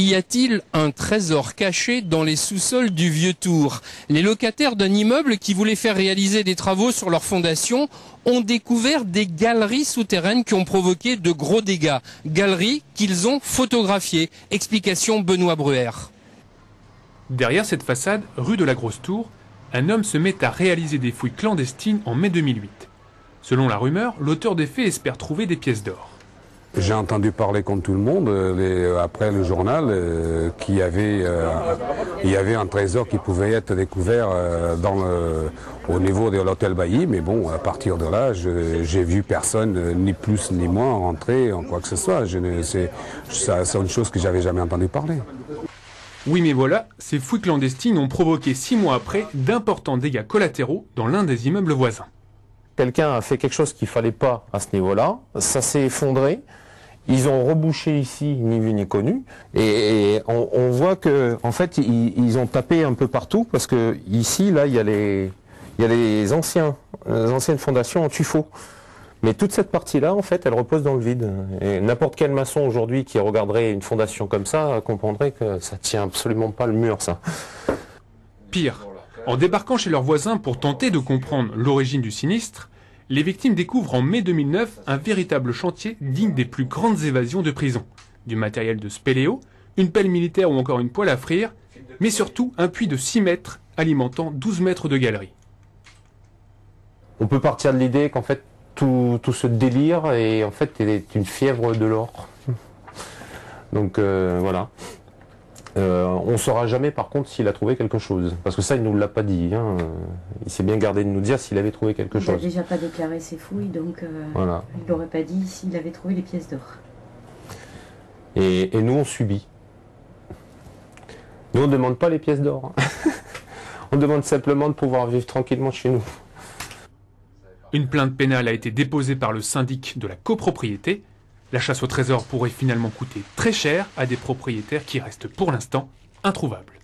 Y a-t-il un trésor caché dans les sous-sols du Vieux-Tour? Les locataires d'un immeuble qui voulaient faire réaliser des travaux sur leur fondation ont découvert des galeries souterraines qui ont provoqué de gros dégâts. Galeries qu'ils ont photographiées. Explication Benoît Bruer. Derrière cette façade, rue de la Grosse Tour, un homme se met à réaliser des fouilles clandestines en mai 2008. Selon la rumeur, l'auteur des faits espère trouver des pièces d'or. J'ai entendu parler comme tout le monde, après le journal, qu'il y avait un trésor qui pouvait être découvert au niveau de l'hôtel Bailly. Mais bon, à partir de là, j'ai vu personne, ni plus ni moins, rentrer en quoi que ce soit. C'est une chose que j'avais jamais entendu parler. Oui, mais voilà, ces fouilles clandestines ont provoqué 6 mois après d'importants dégâts collatéraux dans l'un des immeubles voisins. Quelqu'un a fait quelque chose qu'il ne fallait pas à ce niveau-là, ça s'est effondré, ils ont rebouché ici, ni vu ni connu, et on voit que en fait, ils ont tapé un peu partout, parce que ici, là, il y a les anciennes fondations en tuffeau. Mais toute cette partie-là, en fait, elle repose dans le vide. Et n'importe quel maçon aujourd'hui qui regarderait une fondation comme ça comprendrait que ça tient absolument pas le mur, ça. Pire, en débarquant chez leurs voisins pour tenter de comprendre l'origine du sinistre, les victimes découvrent en mai 2009 un véritable chantier digne des plus grandes évasions de prison. Du matériel de spéléo, une pelle militaire ou encore une poêle à frire, mais surtout un puits de 6 mètres alimentant 12 mètres de galerie. On peut partir de l'idée qu'en fait, tout ce délire est en fait une fièvre de l'or. Donc voilà. On ne saura jamais par contre s'il a trouvé quelque chose. Parce que ça, il ne nous l'a pas dit. Hein. Il s'est bien gardé de nous dire s'il avait trouvé quelque chose. Il n'a déjà pas déclaré ses fouilles, donc voilà. Il n'aurait pas dit s'il avait trouvé les pièces d'or. Et nous, on subit. Nous, on ne demande pas les pièces d'or. On demande simplement de pouvoir vivre tranquillement chez nous. Une plainte pénale a été déposée par le syndic de la copropriété. La chasse au trésor pourrait finalement coûter très cher à des propriétaires qui restent pour l'instant introuvables.